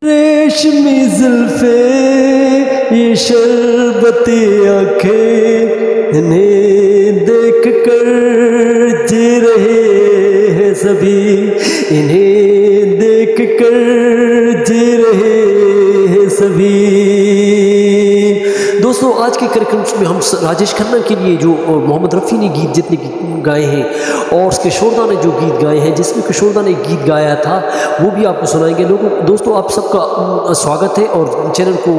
रेशमी जुल्फे ये शरबती आंखें, इन्हें देख कर जी रहे हैं सभी, इन्हें देख कर जी रहे हैं सभी। दोस्तों आज के कार्यक्रम में हम राजेश खन्ना के लिए जो मोहम्मद रफ़ी ने गीत जितने गाए हैं और किशोरदा ने जो गीत गाए हैं, जिसमें किशोरदा ने गीत गाया था वो भी आपको सुनाएंगे। दोस्तों आप सबका स्वागत है और चैनल को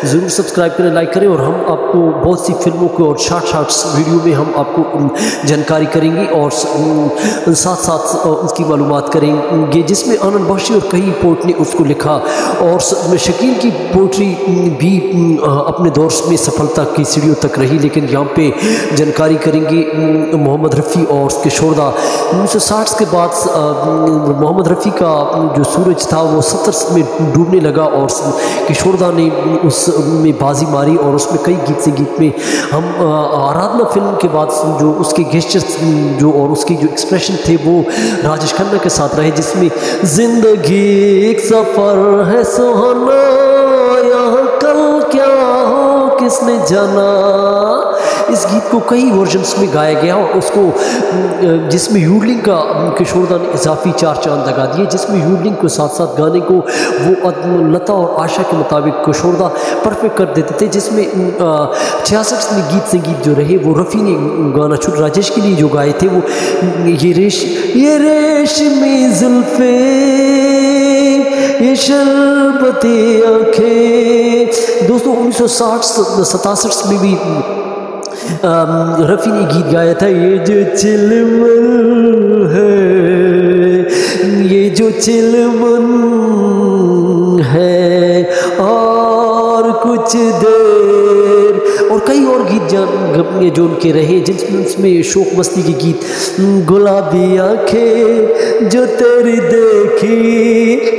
ज़रूर सब्सक्राइब करें, लाइक करें और हम आपको बहुत सी फिल्मों को और शॉर्ट्स वीडियो में हम आपको जानकारी करेंगे और साथ साथ उसकी मालूमात करेंगे, जिसमें आनंद बख्शी और कई पोएट ने उसको लिखा और शकील की पोइट्री भी अपने दौर में सफलता की सीढ़ियों तक रही। लेकिन यहाँ पे जानकारी करेंगे मोहम्मद रफ़ी और किशोरदा। 1960 के बाद मोहम्मद रफ़ी का जो सूरज था वो 70 में डूबने लगा और किशोरदा ने उसमें बाजी मारी और उसमें कई गीत में हम आराधना फिल्म के बाद जो उसके गेस्चर्स जो और उसके जो एक्सप्रेशन थे वो राजेश खन्ना के साथ रहे, जिसमें जिंदगी एक सफ़र है सुहाना, यहाँ कल क्या हो किसने जाना। इस गीत को कई वर्जन्स में गाया गया और उसको जिसमें यूडलिंग का किशोरदा ने इजाफी 4 चांद लगा दिए, जिसमें यूडलिंग के साथ साथ गाने को वो लता और आशा के मुताबिक किशोरदा परफेक्ट कर देते थे। जिसमें 66 में गीत संगीत जो रहे वो रफ़ी ने गाना छुट राजेश के लिए जो गाए थे वो ये रेशमी जुल्फे ये शरबती आंखें। दोस्तों 1967 में भी रफ़ी ने गीत गाया था, ये जो चिलमन है, ये जो चिलमन है और कुछ देर, और कई और गीत जो उनके रहे जिसमें शौक मस्ती के गीत, गुलाबी आंखें जो तेरी देखी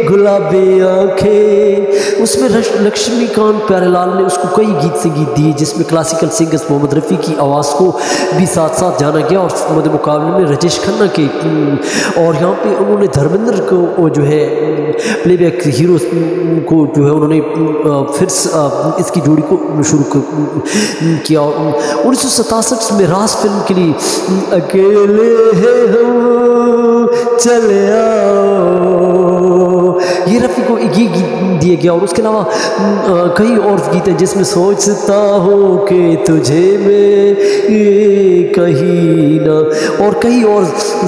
गुलाबी आंखें, उसमें लक्ष्मीकांत प्यारेलाल ने उसको कई गीत संगीत दिए, जिसमें क्लासिकल सिंगर्स मोहम्मद रफ़ी की आवाज़ को भी साथ साथ जाना गया और मध्य मुकाबले में राजेश खन्ना के, और यहाँ पे उन्होंने धर्मेंद्र को जो है प्लेबैक हीरो को जो है उन्होंने फिर इसकी जोड़ी को शुरू किया। 1967 में रास फिल्म के लिए अकेले हैं हम चले आओ, ये रफ़ी को ये गीत दिया गया और उसके अलावा कई और गीत हैं जिसमें सोचता हूँ कि तुझे मैं ये कहीं ना, और कई और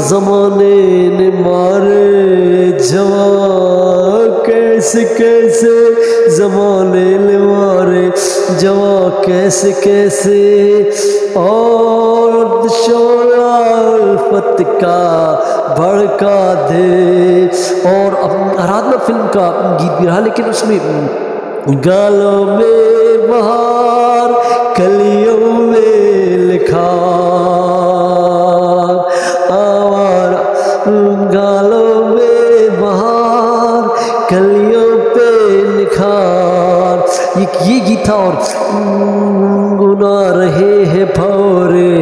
ज़माने ने मारे जवां कैसे कैसे ज़माने ने मारे जवां कैसे कैसे, और शोला उल्फत का भड़का दे, और आराधना फिल्म का गीत भी रहा, लेकिन उसमें गालों में बहार कलियों में लिखा, आवारा गालों में बहार कलियों पे निखार, ये गीत था। और गुनगुना रहे हैं भौरे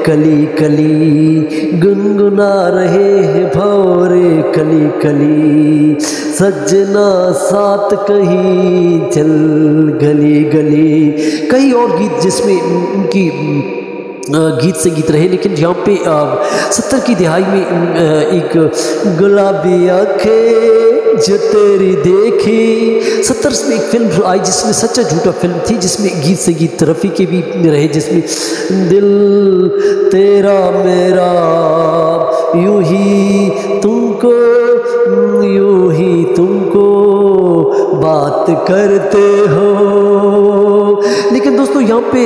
कली कली, गुनगुना रहे हैं भौरे कली कली, सजना साथ कहीं चल गली गली, कई और गीत जिसमें उनकी गीत से गीत रहे। लेकिन यहाँ पे 70 की दिहाई में एक गुलाबी आंखें जो तेरी देखी, 70 में एक फिल्म आई जिसमें सच्चा झूठा फिल्म थी, जिसमें गीत से गीत रफ़ी के भी रहे, जिसमें दिल तेरा मेरा यूं ही तुमको बात करते हो। लेकिन दोस्तों यहाँ पे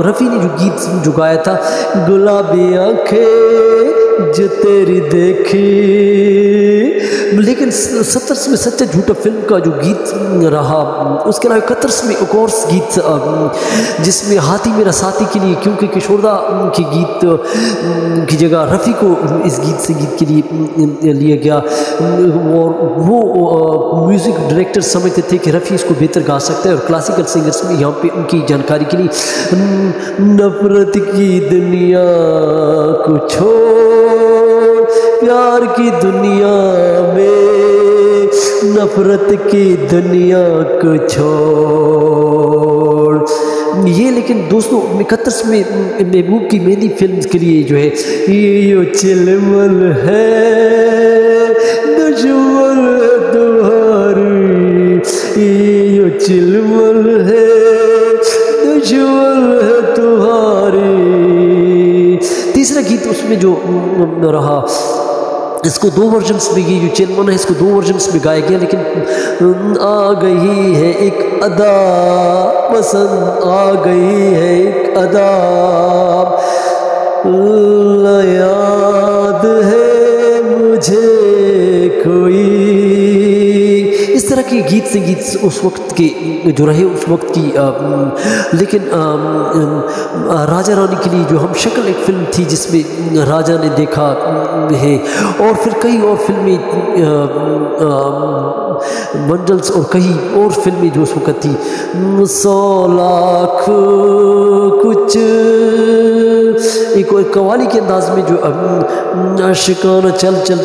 रफ़ी ने जो गीत जो गाया था, गुलाबी आंखें जो तेरी देखी, लेकिन 70 में सच्चा झूठा फिल्म का जो गीत रहा, उसके अलावा 71 में एक और गीत जिसमें हाथी मेरा साथी के लिए, क्योंकि किशोरदा के गीत की जगह रफ़ी को इस गीत से गीत के लिए लिया गया और वो म्यूज़िक डायरेक्टर समझते थे कि रफ़ी इसको बेहतर गा सकता है। और क्लासिकल सिंगर्स में यहाँ पे उनकी जानकारी के लिए नफरत की दुनिया को छोड़ प्यार की दुनिया में नफरत की दुनिया को छोड़। ये लेकिन दोस्तों 71 में महबूब की मेहंदी फिल्म के लिए जो है ये यो चिलमल है दुश्मन तुम्हारी, ये यो चिलमल है दुश्मन है तुम्हारी। तीसरा गीत उसमें जो रहा, इसको 2 वर्जन्स में, ये जो चिलमन है इसको 2 वर्जन्स में गाया गया, लेकिन आ गई है एक अदा पसंद, आ गई है एक अदा याद है मुझे कोई। इस तरह के गीत संगीत उस वक्त के जो रहे उस वक्त की लेकिन राजा रानी के लिए जो हम शक्ल एक फिल्म थी जिसमें राजा ने देखा है, और फिर कई और फिल्में मंडल्स और कई और फिल्में जो उस वक्त थी, 100 लाख कुछ, एक कवाली के अंदाज में जो आशिकाना चल चल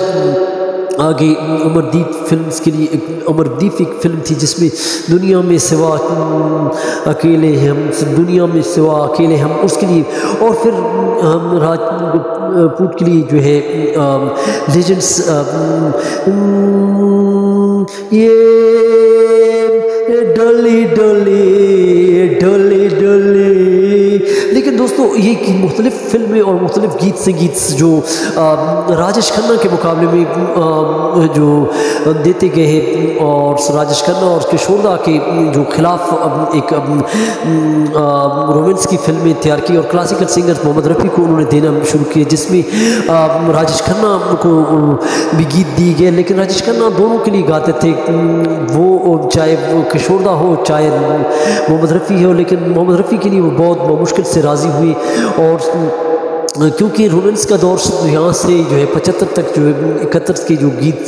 आगे अमरदीप फिल्म्स के लिए अमरदीप एक फिल्म थी जिसमें दुनिया में सिवा अकेले हम, दुनिया में सिवा अकेले हम, उसके लिए, और फिर हम राजपूत के लिए जो है लेजेंड्स, ये डोली डोली डोली डोली। लेकिन दोस्तों ये मुख्तलिफ फिल्में और मुख्तलिफ गीत संगीत जो राजेश खन्ना के मुकाबले में जो देते गए हैं, और राजेश खन्ना और किशोरदा के जो खिलाफ एक रोमांस की फिल्में तैयार की, और क्लासिकल सिंगर मोहम्मद रफ़ी को उन्होंने देना शुरू किया, जिसमें राजेश खन्ना को भी गीत दिए गए, लेकिन राजेश खन्ना दोनों के लिए गाते थे, वो चाहे वो किशोरदा हो चाहे मोहम्मद रफ़ी हो, लेकिन मोहम्मद रफ़ी के लिए वो बहुत मुश्किल से राज़ी हुई। और क्योंकि रोमांस का दौर यहाँ से जो है 75 तक जो है 71 की जो गीत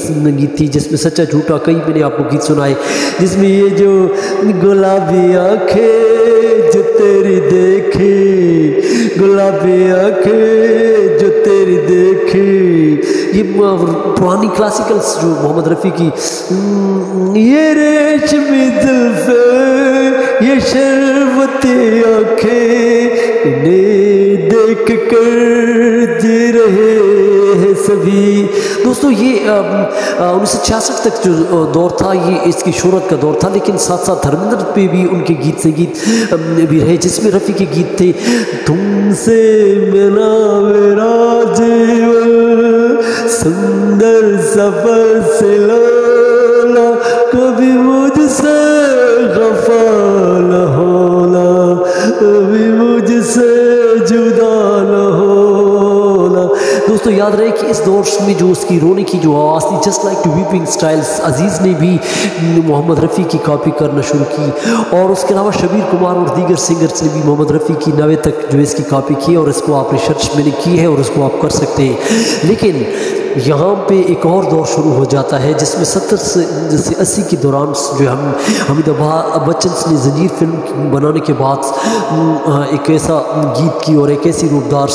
थी, जिसमें सच्चा झूठा कई मैंने आपको गीत सुनाए, जिसमें ये जो गुलाबी आँखें जो तेरी देखे, गुलाबी आँखें जो तेरी देखे, ये पुरानी क्लासिकल्स जो मोहम्मद रफ़ी की, ये रेशमी जुल्फ़े ये शरबती आँखें इन्हें देख कर जी रहे हैं सभी। दोस्तों ये 1966 तक जो दौर था ये इसकी शोहरत का दौर था, लेकिन साथ साथ धर्मेंद्र पे भी उनके गीत संगीत भी रहे, जिसमें रफ़ी के गीत थे, तुमसे मिला मेरा जीवन सुंदर सफर से लौला, कभी मुझसे खफा न होना, कभी मुझसे जुदा न होना। दोस्तों याद रहे कि इस दौर में जो उसकी रोने की जो आवाज़ थी, just like to weeping styles, Aziz ने भी मोहम्मद रफ़ी की कॉपी करना शुरू की, और उसके अलावा शबीर कुमार और दीगर सिंगर्स ने भी मोहम्मद रफ़ी की 90 तक जो इसकी कॉपी की, और इसको आप रिसर्च मैंने की है और इसको आप कर सकते हैं। लेकिन यहाँ पे एक और दौर शुरू हो जाता है जिसमें 70 से 80 के दौरान जो हम अमिताभ बच्चन ने ज़ंजीर फिल्म बनाने के बाद एक ऐसा गीत की और एक ऐसी रूपदार